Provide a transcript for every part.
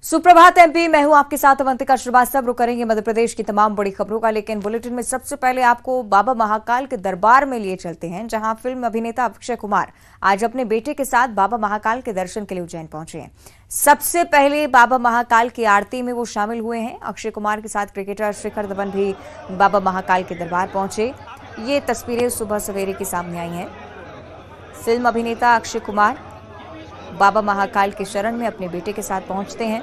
सुप्रभात एमपी, मैं हूं आपके साथ अवंतिका श्रीवास्तव। रुक करेंगे मध्य प्रदेश की तमाम बड़ी खबरों का, लेकिन बुलेटिन में सबसे पहले आपको बाबा महाकाल के दरबार में लिए चलते हैं, जहां फिल्म अभिनेता अक्षय कुमार आज अपने बेटे के साथ बाबा महाकाल के दर्शन के लिए उज्जैन पहुंचे हैं। सबसे पहले बाबा महाकाल की आरती में वो शामिल हुए हैं। अक्षय कुमार के साथ क्रिकेटर शिखर धवन भी बाबा महाकाल के दरबार पहुंचे। ये तस्वीरें सुबह सवेरे के सामने आई हैं। फिल्म अभिनेता अक्षय कुमार बाबा महाकाल के शरण में अपने बेटे के साथ पहुंचते हैं।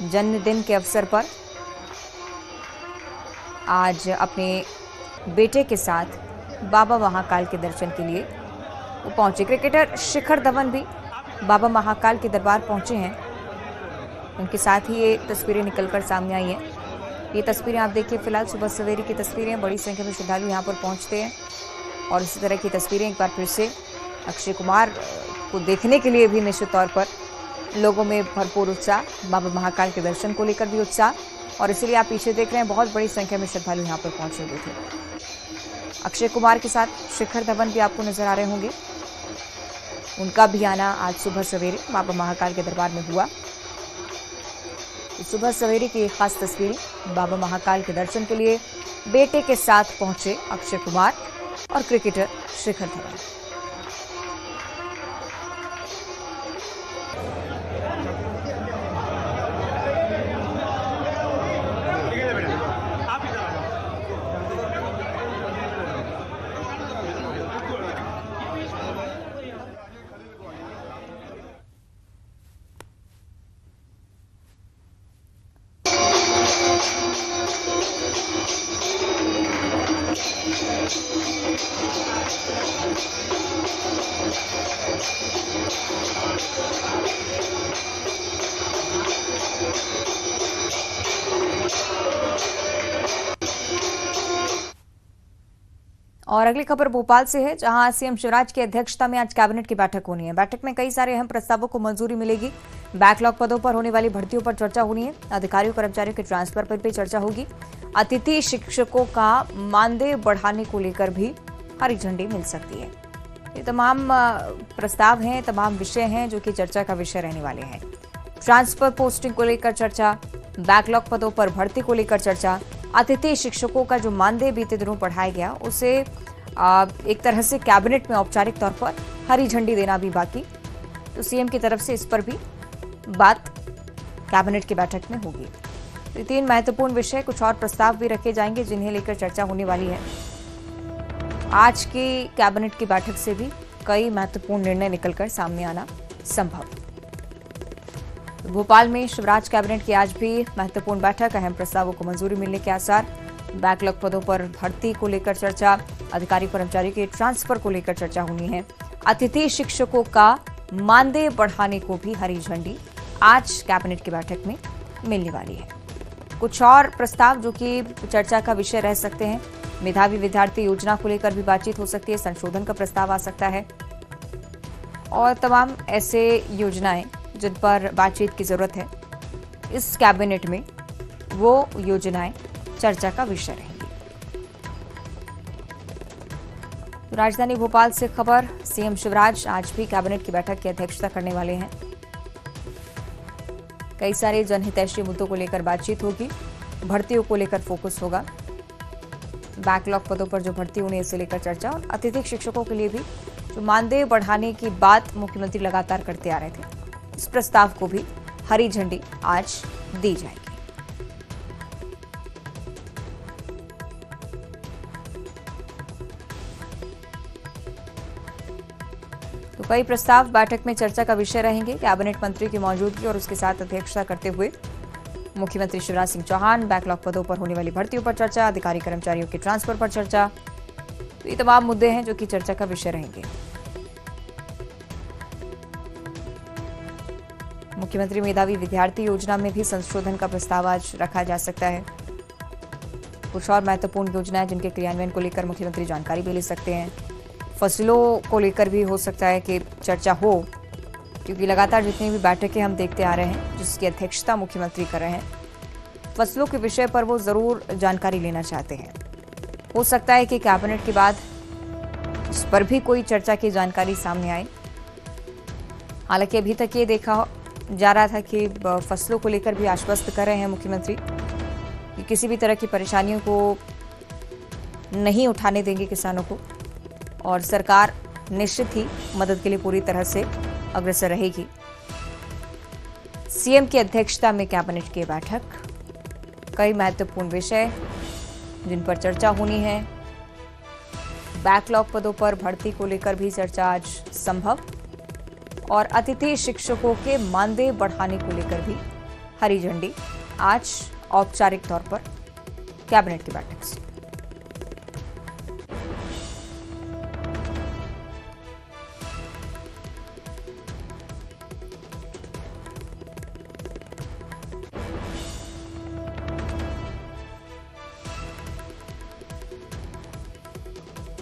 जन्मदिन के अवसर पर आज अपने बेटे के साथ बाबा महाकाल के दर्शन के लिए वो पहुंचे। क्रिकेटर शिखर धवन भी बाबा महाकाल के दरबार पहुंचे हैं। उनके साथ ही ये तस्वीरें निकलकर सामने आई हैं। ये तस्वीरें आप देखिए, फिलहाल सुबह सवेरे की तस्वीरें। बड़ी संख्या में श्रद्धालु यहाँ पर पहुंचते हैं और इसी तरह की तस्वीरें एक बार फिर से अक्षय कुमार को देखने के लिए भी निश्चित तौर पर लोगों में भरपूर उत्साह, बाबा महाकाल के दर्शन को लेकर भी उत्साह, और इसीलिए आप पीछे देख रहे हैं बहुत बड़ी संख्या में श्रद्धालु यहाँ पर पहुंचे हुए थे। अक्षय कुमार के साथ शिखर धवन भी आपको नजर आ रहे होंगे। उनका भी आना आज सुबह सवेरे बाबा महाकाल के दरबार में हुआ। सुबह सवेरे की एक खास तस्वीरें, बाबा महाकाल के दर्शन के लिए बेटे के साथ पहुंचे अक्षय कुमार और क्रिकेटर शिखर धवन। और अगली खबर भोपाल से है, जहां सीएम शिवराज की अध्यक्षता में आज कैबिनेट की बैठक होनी है। बैठक में कई सारे अहम प्रस्तावों को मंजूरी मिलेगी। बैकलॉग पदों पर होने वाली भर्तियों पर चर्चा होनी है। अधिकारियों कर्मचारियों के ट्रांसफर पर भी चर्चा होगी। अतिथि शिक्षकों का मानदेय बढ़ाने को लेकर भी हरी झंडी मिल सकती है। ये तमाम प्रस्ताव हैं, तमाम विषय हैं जो कि चर्चा का विषय रहने वाले हैं। ट्रांसफर पोस्टिंग को लेकर चर्चा, बैकलॉग पदों पर भर्ती को लेकर चर्चा, अतिथि शिक्षकों का जो मानदेय बीते दिनों बढ़ाया गया उसे एक तरह से कैबिनेट में औपचारिक तौर पर हरी झंडी देना भी बाकी। तो सीएम की तरफ से इस पर भी बात कैबिनेट की बैठक में होगी। तो 3 महत्वपूर्ण विषय, कुछ और प्रस्ताव भी रखे जाएंगे जिन्हें लेकर चर्चा होने वाली है। आज की कैबिनेट की बैठक से भी कई महत्वपूर्ण निर्णय निकलकर सामने आना संभव। भोपाल में शिवराज कैबिनेट की आज भी महत्वपूर्ण बैठक, अहम प्रस्तावों को मंजूरी मिलने के आसार। बैकलॉग पदों पर भर्ती को लेकर चर्चा, अधिकारी कर्मचारी के ट्रांसफर को लेकर चर्चा होनी है। अतिथि शिक्षकों का मानदेय बढ़ाने को भी हरी झंडी आज कैबिनेट की बैठक में मिलने वाली है। कुछ और प्रस्ताव जो कि चर्चा का विषय रह सकते हैं, मेधावी विद्यार्थी योजना को लेकर भी बातचीत हो सकती है, संशोधन का प्रस्ताव आ सकता है, और तमाम ऐसे योजनाएं जिन पर बातचीत की जरूरत है इस कैबिनेट में, वो योजनाएं चर्चा का विषय रहेंगी। राजधानी भोपाल से खबर, सीएम शिवराज आज भी कैबिनेट की बैठक की अध्यक्षता करने वाले हैं। कई सारे जनहितैषी मुद्दों को लेकर बातचीत होगी। भर्तियों को लेकर फोकस होगा। बैकलॉग पदों पर जो भर्ती होनी है इसे लेकर चर्चा, और अतिथि शिक्षकों के लिए भी जो मानदेय बढ़ाने की बात मुख्यमंत्री लगातार करते आ रहे थे, इस प्रस्ताव को भी हरी झंडी आज दी जाएगी। तो कई प्रस्ताव बैठक में चर्चा का विषय रहेंगे। कैबिनेट मंत्री की मौजूदगी और उसके साथ अध्यक्षता करते हुए मुख्यमंत्री शिवराज सिंह चौहान, बैकलॉग पदों पर होने वाली भर्तियों पर चर्चा, अधिकारी कर्मचारियों के ट्रांसफर पर चर्चा। तो ये तमाम मुद्दे हैं जो कि चर्चा का विषय रहेंगे। मुख्यमंत्री मेधावी विद्यार्थी योजना में भी संशोधन का प्रस्ताव आज रखा जा सकता है। कुछ और महत्वपूर्ण योजनाएं जिनके क्रियान्वयन को लेकर मुख्यमंत्री जानकारी भी ले सकते हैं। फसलों को लेकर भी हो सकता है कि चर्चा हो, क्योंकि लगातार जितनी भी बैठकें हम देखते आ रहे हैं जिसकी अध्यक्षता मुख्यमंत्री कर रहे हैं, फसलों के विषय पर वो जरूर जानकारी लेना चाहते हैं। हो सकता है कि कैबिनेट के बाद इस पर भी कोई चर्चा की जानकारी सामने आए। हालांकि अभी तक ये देखा जा रहा था कि फसलों को लेकर भी आश्वस्त कर रहे हैं मुख्यमंत्री कि किसी भी तरह की परेशानियों को नहीं उठाने देंगे किसानों को, और सरकार निश्चित ही मदद के लिए पूरी तरह से अग्रसर रहेगी। सीएम की अध्यक्षता में कैबिनेट की बैठक, कई महत्वपूर्ण विषय जिन पर चर्चा होनी है। बैकलॉग पदों पर भर्ती को लेकर भी चर्चा आज संभव, और अतिथि शिक्षकों के मानदेय बढ़ाने को लेकर भी हरी झंडी आज औपचारिक तौर पर कैबिनेट की बैठक से।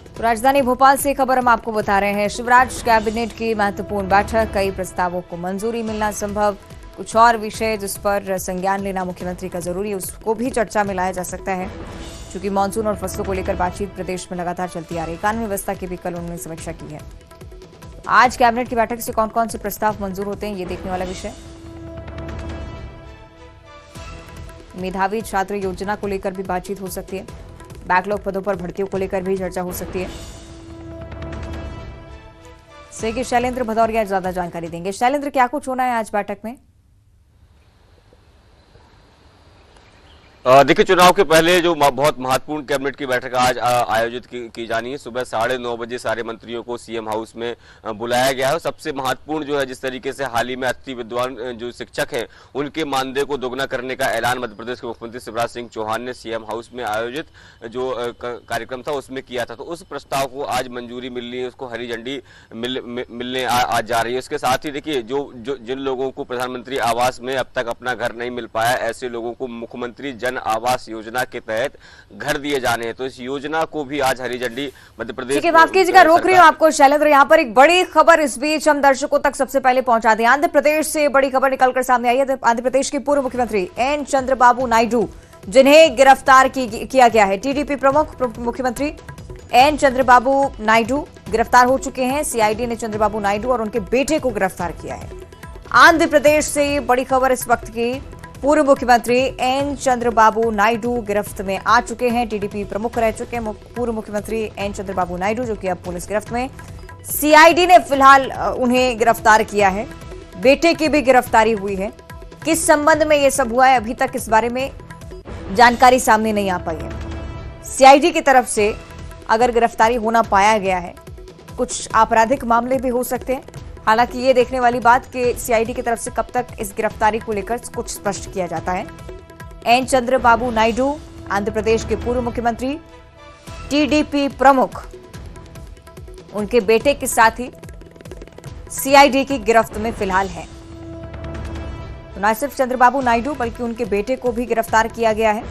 तो राजधानी भोपाल से खबर हम आपको बता रहे हैं। शिवराज कैबिनेट की महत्वपूर्ण बैठक, कई प्रस्तावों को मंजूरी मिलना संभव, कुछ और विषय जिस पर संज्ञान लेना मुख्यमंत्री का जरूरी है उसको भी चर्चा में लाया जा सकता है, क्योंकि मानसून और फसलों को लेकर बातचीत प्रदेश में लगातार चलती आ रही है। कानून व्यवस्था की भी कल उन्होंने समीक्षा की है। आज कैबिनेट की बैठक से कौन कौन से प्रस्ताव मंजूर होते हैं, ये देखने वाला विषय। मेधावी छात्र योजना को लेकर भी बातचीत हो सकती है, बैकलॉग पदों पर भर्तियों को लेकर भी चर्चा हो सकती है। सहयोगी शैलेंद्र भदौरिया ज्यादा जानकारी देंगे। शैलेंद्र, क्या कुछ होना है आज बैठक में? देखिए, चुनाव के पहले जो बहुत महत्वपूर्ण कैबिनेट की बैठक आज आयोजित की जानी है। सुबह 9:30 बजे सारे मंत्रियों को सीएम हाउस में बुलाया गया है। सबसे महत्वपूर्ण जो है, जिस तरीके से हाल ही में अति विद्वान जो शिक्षक हैं उनके मानदेय को दोगुना करने का ऐलान मध्य प्रदेश के मुख्यमंत्री शिवराज सिंह चौहान ने सीएम हाउस में आयोजित जो कार्यक्रम था उसमें किया था, तो उस प्रस्ताव को आज मंजूरी मिलनी है, उसको हरी झंडी मिलने आज जा रही है। उसके साथ ही देखिए, जिन लोगों को प्रधानमंत्री आवास में अब तक अपना घर नहीं मिल पाया, ऐसे लोगों को मुख्यमंत्री जन आवास योजना के तहत घर दिए जाने हैं, तो इस योजना को भी आज हरी झंडी मध्य प्रदेश। माफ कीजिएगा, रोक रही हूँ आपको शैलेंद्र। यहाँ पर एक बड़ी खबर इस बीच हम दर्शकों तक सबसे पहले पहुंचा दें। आंध्र प्रदेश से बड़ी खबर निकलकर सामने आई है। आंध्र प्रदेश के पूर्व मुख्यमंत्री एन चंद्रबाबू नायडू, जिन्हें गिरफ्तार किया गया है। टीडीपी प्रमुख मुख्यमंत्री एन चंद्रबाबू नायडू गिरफ्तार हो चुके हैं। सीआईडी ने चंद्रबाबू नायडू और उनके बेटे को गिरफ्तार किया है। आंध्र प्रदेश से ये बड़ी खबर इस वक्त की, पूर्व मुख्यमंत्री एन चंद्रबाबू नायडू गिरफ्त में आ चुके हैं। टीडीपी प्रमुख रह चुके हैं पूर्व मुख्यमंत्री एन चंद्रबाबू नायडू, जो कि अब पुलिस गिरफ्त में। सीआईडी ने फिलहाल उन्हें गिरफ्तार किया है। बेटे की भी गिरफ्तारी हुई है। किस संबंध में यह सब हुआ है, अभी तक इस बारे में जानकारी सामने नहीं आ पाई है। सीआईडी की तरफ से अगर गिरफ्तारी होना पाया गया है, कुछ आपराधिक मामले भी हो सकते हैं। हालांकि ये देखने वाली बात कि सीआईडी की तरफ से कब तक इस गिरफ्तारी को लेकर कुछ स्पष्ट किया जाता है। एन चंद्रबाबू नायडू आंध्र प्रदेश के पूर्व मुख्यमंत्री, टीडीपी प्रमुख, उनके बेटे के साथ ही सीआईडी की गिरफ्त में फिलहाल है। तो न सिर्फ चंद्रबाबू नायडू बल्कि उनके बेटे को भी गिरफ्तार किया गया है।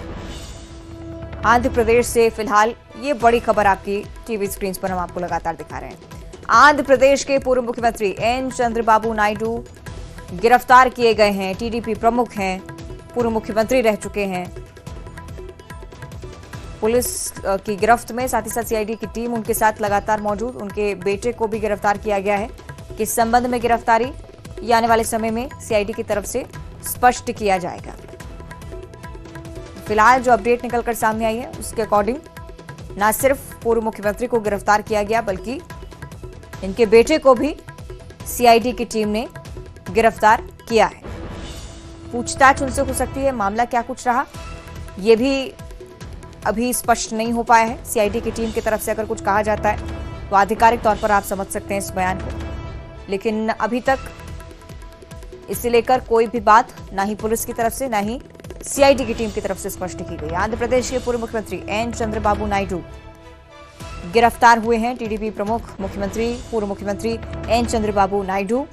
आंध्र प्रदेश से फिलहाल ये बड़ी खबर आपकी टीवी स्क्रीन पर हम आपको लगातार दिखा रहे हैं। आंध्र प्रदेश के पूर्व मुख्यमंत्री एन चंद्रबाबू नायडू गिरफ्तार किए गए हैं। टीडीपी प्रमुख हैं, पूर्व मुख्यमंत्री रह चुके हैं। पुलिस की गिरफ्त में, साथ ही साथ सीआईडी की टीम उनके साथ लगातार मौजूद। उनके बेटे को भी गिरफ्तार किया गया है। किस संबंध में गिरफ्तारी, ये आने वाले समय में सीआईडी की तरफ से स्पष्ट किया जाएगा। फिलहाल जो अपडेट निकलकर सामने आई है उसके अकॉर्डिंग न सिर्फ पूर्व मुख्यमंत्री को गिरफ्तार किया गया बल्कि इनके बेटे को भी सीआईडी की टीम ने गिरफ्तार किया है। पूछताछ उनसे हो सकती है। मामला क्या कुछ रहा, यह भी अभी स्पष्ट नहीं हो पाया है। सीआईडी की टीम की तरफ से अगर कुछ कहा जाता है तो आधिकारिक तौर पर आप समझ सकते हैं इस बयान को, लेकिन अभी तक इसे लेकर कोई भी बात ना ही पुलिस की तरफ से ना ही सीआईडी की टीम की तरफ से स्पष्ट की गई। आंध्र प्रदेश के पूर्व मुख्यमंत्री एन चंद्रबाबू नायडू गिरफ्तार हुए हैं। टीडीपी प्रमुख मुख्यमंत्री, पूर्व मुख्यमंत्री एन चंद्रबाबू नायडू,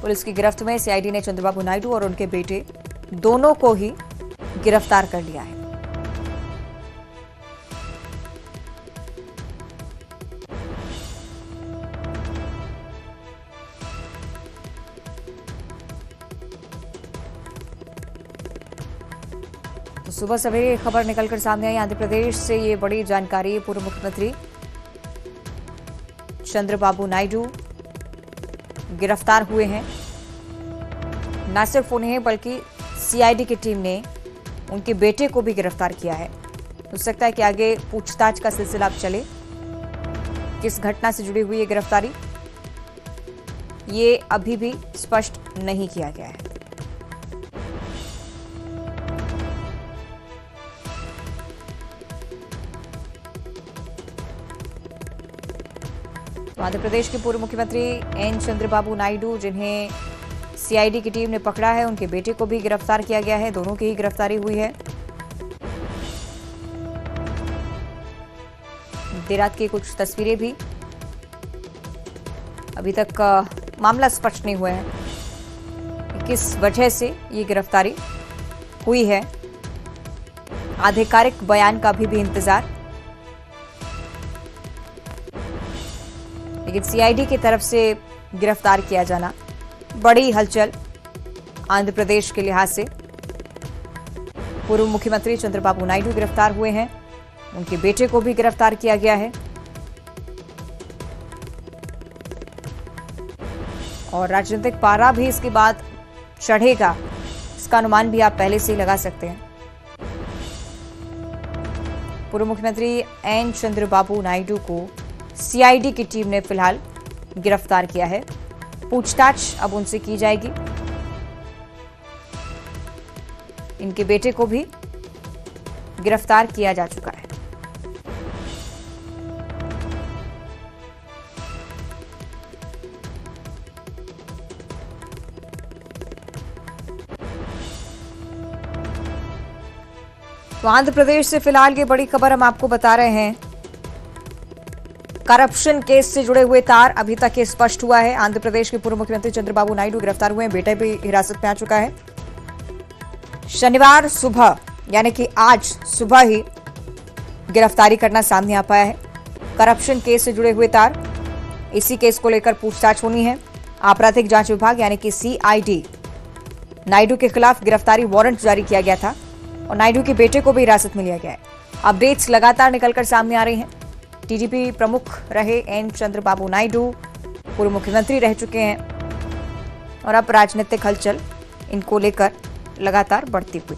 पुलिस की गिरफ्त में। सीआईडी ने चंद्रबाबू नायडू और उनके बेटे दोनों को ही गिरफ्तार कर लिया है। तो सुबह सवेरे खबर निकलकर सामने आई आंध्र प्रदेश से, ये बड़ी जानकारी। पूर्व मुख्यमंत्री चंद्रबाबू नायडू गिरफ्तार हुए हैं। न सिर्फ उन्हें बल्कि सीआईडी की टीम ने उनके बेटे को भी गिरफ्तार किया है। हो सकता है कि आगे पूछताछ का सिलसिला अब चले। किस घटना से जुड़ी हुई ये गिरफ्तारी, ये अभी भी स्पष्ट नहीं किया गया है। तो आंध्र प्रदेश के पूर्व मुख्यमंत्री एन चंद्रबाबू नायडू, जिन्हें सीआईडी की टीम ने पकड़ा है, उनके बेटे को भी गिरफ्तार किया गया है। दोनों की ही गिरफ्तारी हुई है। देर रात की कुछ तस्वीरें भी, अभी तक मामला स्पष्ट नहीं हुआ है किस वजह से ये गिरफ्तारी हुई है। आधिकारिक बयान का भी इंतजार, लेकिन सीआईडी की तरफ से गिरफ्तार किया जाना बड़ी हलचल आंध्र प्रदेश के लिहाज से। पूर्व मुख्यमंत्री चंद्रबाबू नायडू गिरफ्तार हुए हैं, उनके बेटे को भी गिरफ्तार किया गया है और राजनीतिक पारा भी इसके बाद चढ़ेगा, इसका अनुमान भी आप पहले से ही लगा सकते हैं। पूर्व मुख्यमंत्री एन चंद्रबाबू नायडू को सीआईडी की टीम ने फिलहाल गिरफ्तार किया है। पूछताछ अब उनसे की जाएगी। इनके बेटे को भी गिरफ्तार किया जा चुका है। तो आंध्र प्रदेश से फिलहाल ये बड़ी खबर हम आपको बता रहे हैं। करप्शन केस से जुड़े हुए तार अभी तक ये स्पष्ट हुआ है। आंध्र प्रदेश के पूर्व मुख्यमंत्री चंद्रबाबू नायडू गिरफ्तार हुए हैं, बेटा भी हिरासत में आ चुका है। शनिवार सुबह यानी कि आज सुबह ही गिरफ्तारी करना सामने आ पाया है। करप्शन केस से जुड़े हुए तार, इसी केस को लेकर पूछताछ होनी है। आपराधिक जांच विभाग यानी कि सीआईडी नायडू के खिलाफ गिरफ्तारी वारंट जारी किया गया था और नायडू के बेटे को भी हिरासत में लिया गया है। अपडेट्स लगातार निकलकर सामने आ रही हैं। टीडीपी प्रमुख रहे एन चंद्रबाबू नायडू, पूर्व मुख्यमंत्री रह चुके हैं और अब राजनीतिक हलचल इनको लेकर लगातार बढ़ती हुई।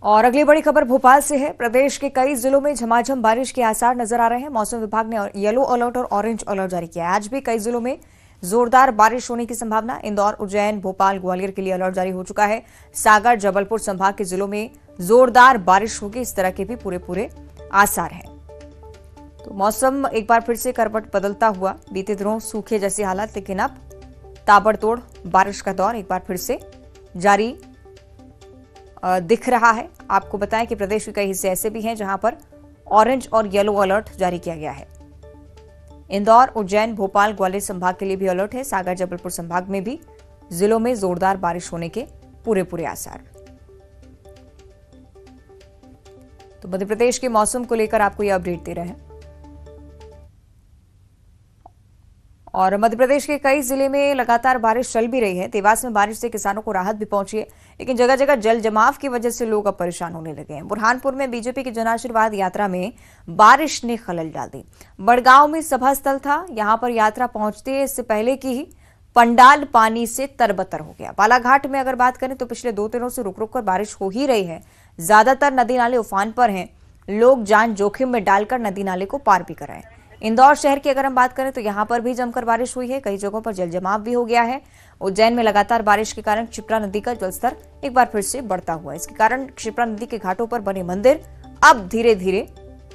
और अगली बड़ी खबर भोपाल से है। प्रदेश के कई जिलों में झमाझम बारिश के आसार नजर आ रहे हैं। मौसम विभाग ने येलो अलर्ट और ऑरेंज अलर्ट जारी किया है। आज भी कई जिलों में जोरदार बारिश होने की संभावना। इंदौर, उज्जैन, भोपाल, ग्वालियर के लिए अलर्ट जारी हो चुका है। सागर, जबलपुर संभाग के जिलों में जोरदार बारिश होगी, इस तरह के भी पूरे आसार हैं। तो मौसम एक बार फिर से करवट बदलता हुआ, बीते दिनों सूखे जैसे हालात, लेकिन अब ताबड़तोड़ बारिश का दौर एक बार फिर से जारी दिख रहा है। आपको बताएं कि प्रदेश के कई हिस्से ऐसे भी हैं जहां पर ऑरेंज और येलो अलर्ट जारी किया गया है। इंदौर, उज्जैन, भोपाल, ग्वालियर संभाग के लिए भी अलर्ट है। सागर, जबलपुर संभाग में भी जिलों में जोरदार बारिश होने के पूरे आसार। तो मध्य प्रदेश के मौसम को लेकर आपको यह अपडेट दे रहे हैं। और मध्य प्रदेश के कई जिले में लगातार बारिश चल भी रही है। देवास में बारिश से किसानों को राहत भी पहुंची है, लेकिन जगह जगह जल जमाव की वजह से लोग अब परेशान होने लगे हैं। बुरहानपुर में बीजेपी की जनाशीर्वाद यात्रा में बारिश ने खलल डाल दी। बड़गांव में सभा स्थल था, यहां पर यात्रा पहुंचते इससे पहले की ही पंडाल पानी से तरबतर हो गया। बालाघाट में अगर बात करें तो पिछले 2 दिनों से रुक रुक कर बारिश हो ही रही है। ज्यादातर नदी नाले उफान पर हैं, लोग जान जोखिम में डालकर नदी नाले को पार भी कर रहे हैं। इंदौर शहर की अगर हम बात करें तो यहां पर भी जमकर बारिश हुई है, कई जगहों पर जल जमाव भी हो गया है। उज्जैन में लगातार बारिश के कारण क्षिप्रा नदी का जलस्तर एक बार फिर से बढ़ता हुआ है। इसके कारण क्षिप्रा नदी के घाटों पर बने मंदिर अब धीरे धीरे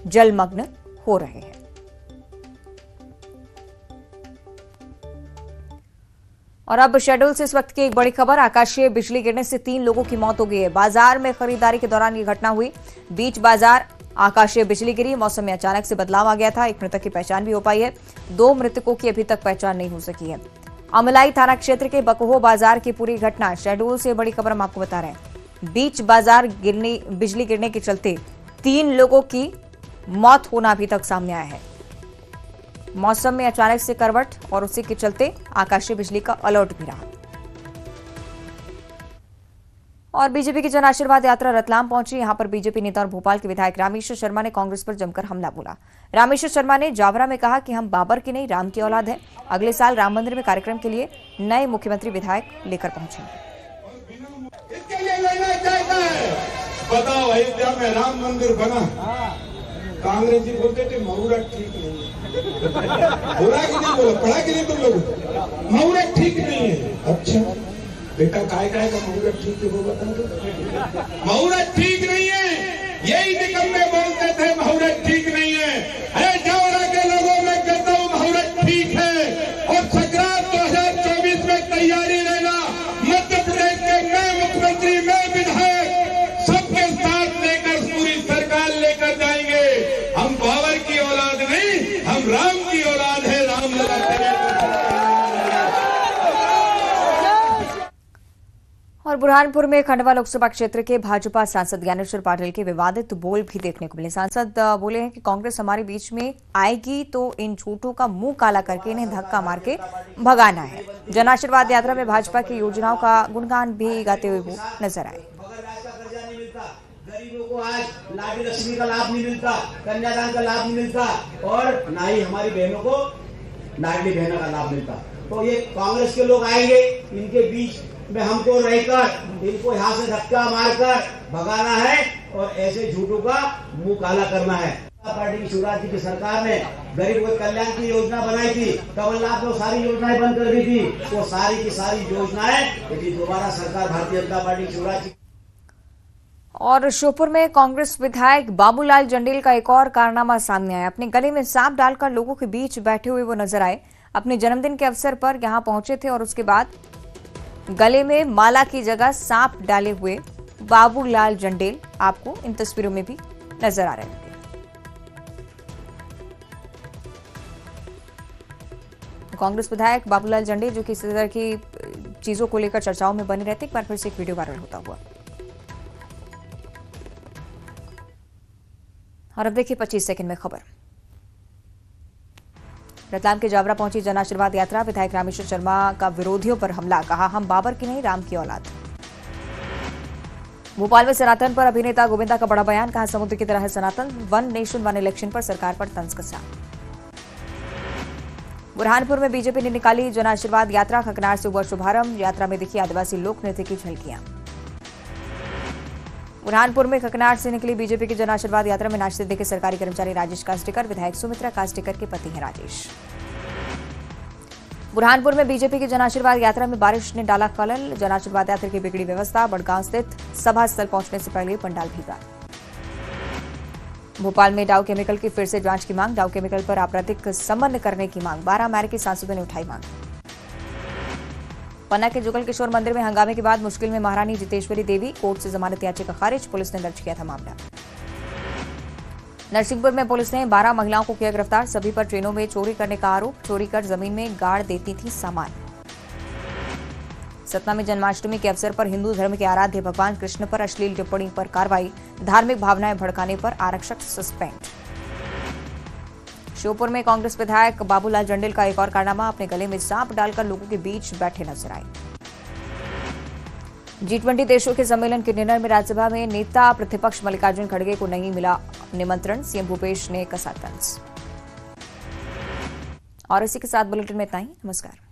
जलमग्न हो रहे हैं। और अब शेड्यूल से इस वक्त की एक बड़ी खबर। आकाशीय बिजली गिरने से 3 लोगों की मौत हो गई है। बाजार में खरीदारी के दौरान ये घटना हुई। बीच बाजार आकाशीय बिजली गिरी, मौसम में अचानक से बदलाव आ गया था। एक मृतक की पहचान भी हो पाई है, 2 मृतकों की अभी तक पहचान नहीं हो सकी है। अमलाई थाना क्षेत्र के बकहो बाजार की पूरी घटना, शेड्यूल से बड़ी खबर हम आपको बता रहे हैं। बीच बाजार बिजली गिरने के चलते 3 लोगों की मौत होना अभी तक सामने आया है। मौसम में अचानक से करवट और उसी के चलते आकाशीय बिजली का अलर्ट भी रहा। और बीजेपी की जन आशीर्वाद यात्रा रतलाम पहुंची। यहां पर बीजेपी नेता और भोपाल के विधायक रामेश्वर शर्मा ने कांग्रेस पर जमकर हमला बोला। रामेश्वर शर्मा ने जावरा में कहा कि हम बाबर की नहीं राम की औलाद हैं। अगले साल राम मंदिर में कार्यक्रम के लिए नए मुख्यमंत्री विधायक लेकर पहुंचेंगे। इसके लिए लड़ना चाहता है। बताओ, अयोध्या में राम मंदिर बना, कांग्रेसी बोलते थे मुहूर्त ठीक नहीं है। बोला कि नहीं बोला, पढ़ा कि नहीं तुम लोग? मुहूर्त ठीक नहीं है। अच्छा बेटा, काय का मुहूर्त ठीक है वो बता दो। मुहूर्त ठीक नहीं है, यही निकम्मे बोलते थे मुहूर्त ठीक नहीं है। अरे जावरा के लोगों में कहता हूँ मुहूर्त ठीक है। और संक्रांत 2024 में तैयारी रहना। मध्य प्रदेश के नए मुख्यमंत्री, नए विधायक सबके साथ लेकर पूरी सरकार लेकर जाएंगे। हम बाबर की औलाद नहीं, हम राम की औलाद है। राम लगा और बुरहानपुर में खंडवा लोकसभा क्षेत्र के भाजपा सांसद ज्ञानेश्वर पाटिल के विवादित बोल भी देखने को मिले। सांसद बोले हैं कि कांग्रेस हमारे बीच में आएगी तो इन झूठों का मुंह काला करके इन्हें धक्का मार के भगाना है। जन आशीर्वाद यात्रा में भाजपा की योजनाओं का गुणगान भी गाते हुए वो नजर आए। गरीबों को आज लाडली लक्ष्मी का लाभ नहीं मिलता, कन्यादान का लाभ नहीं मिलता और न ही हमारी बहनों को लाडली बहनों का लाभ मिलता। तो ये कांग्रेस के लोग आएंगे, इनके बीच में हमको रहकर इनको यहाँ से धक्का मारकर भगाना है और ऐसे झूठों का मुंह काला करना है। पार्टी की शिवराज जी की सरकार ने गरीबों के कल्याण की योजना बनाई थी। कमलनाथ ने सारी योजनाएं बंद कर दी थी। वो सारी की सारी योजनाएं यदि दोबारा सरकार भारतीय जनता पार्टी की शिवराज जी। और श्योपुर में कांग्रेस विधायक बाबूलाल जंडेल का एक और कारनामा सामने आया। अपने गले में सांप डालकर लोगों के बीच बैठे हुए वो नजर आए। अपने जन्मदिन के अवसर पर यहां पहुंचे थे और उसके बाद गले में माला की जगह सांप डाले हुए बाबूलाल जंडेल आपको इन तस्वीरों में भी नजर आ रहे होंगे। कांग्रेस विधायक बाबूलाल जंडेल जो कि इस तरह की चीजों को लेकर चर्चाओं में बने रहते, एक बार फिर से एक वीडियो वायरल होता हुआ। और अब देखिए 25 सेकंड में खबर। रतलाम के जावरा पहुंची जन आशीर्वाद यात्रा। विधायक रामेश्वर शर्मा का विरोधियों पर हमला, कहा हम बाबर की नहीं राम की औलाद। भोपाल में सनातन पर अभिनेता गोविंदा का बड़ा बयान, कहा समुद्र की तरह है सनातन, वन नेशन वन इलेक्शन पर सरकार पर तंज कसा। बुरहानपुर में बीजेपी ने निकाली जन आशीर्वाद यात्रा, खकनार से हुआ शुभारंभ। यात्रा में दिखी आदिवासी लोक नृत्य की झलकियां। बुरहानपुर में खकनार से निकली बीजेपी की जन आशीर्वाद यात्रा में नाचते दिखे सरकारी कर्मचारी राजेश कास्टिकर। विधायक सुमित्रा कास्टिकर के पति हैं राजेश। बुरहानपुर में बीजेपी की जन आशीर्वाद यात्रा में बारिश ने डाला खलल। जन आशीर्वाद यात्रा की बिगड़ी व्यवस्था, बड़गांव स्थित सभा स्थल पहुंचने से पहले पंडाल भीगा। भोपाल में डाउ केमिकल की फिर से जांच की मांग, डाउ केमिकल पर आपराधिक संबंध करने की मांग, 12 अमेरिकी सांसदों ने उठाई मांग। पन्ना के जुगल किशोर मंदिर में हंगामे के बाद मुश्किल में महारानी जितेश्वरी देवी, कोर्ट से जमानत याचिका खारिज, पुलिस ने दर्ज किया था मामला। नरसिंहपुर में पुलिस ने 12 महिलाओं को किया गिरफ्तार, सभी पर ट्रेनों में चोरी करने का आरोप, चोरी कर जमीन में गाड़ देती थी सामान। सतना में जन्माष्टमी के अवसर पर हिंदू धर्म के आराध्य भगवान कृष्ण पर अश्लील टिप्पणी पर कार्रवाई, धार्मिक भावनाएं भड़काने पर आरक्षक सस्पेंड। श्योपुर में कांग्रेस विधायक बाबूलाल जंडेल का एक और कारनामा, अपने गले में सांप डालकर लोगों के बीच बैठे नजर आए। G20 देशों के सम्मेलन के डिनर में राज्यसभा में नेता प्रतिपक्ष मल्लिकार्जुन खड़गे को नहीं मिला निमंत्रण, सीएम भूपेश ने कसा तंज। और इसी के साथ बुलेटिन में इतना ही। नमस्कार।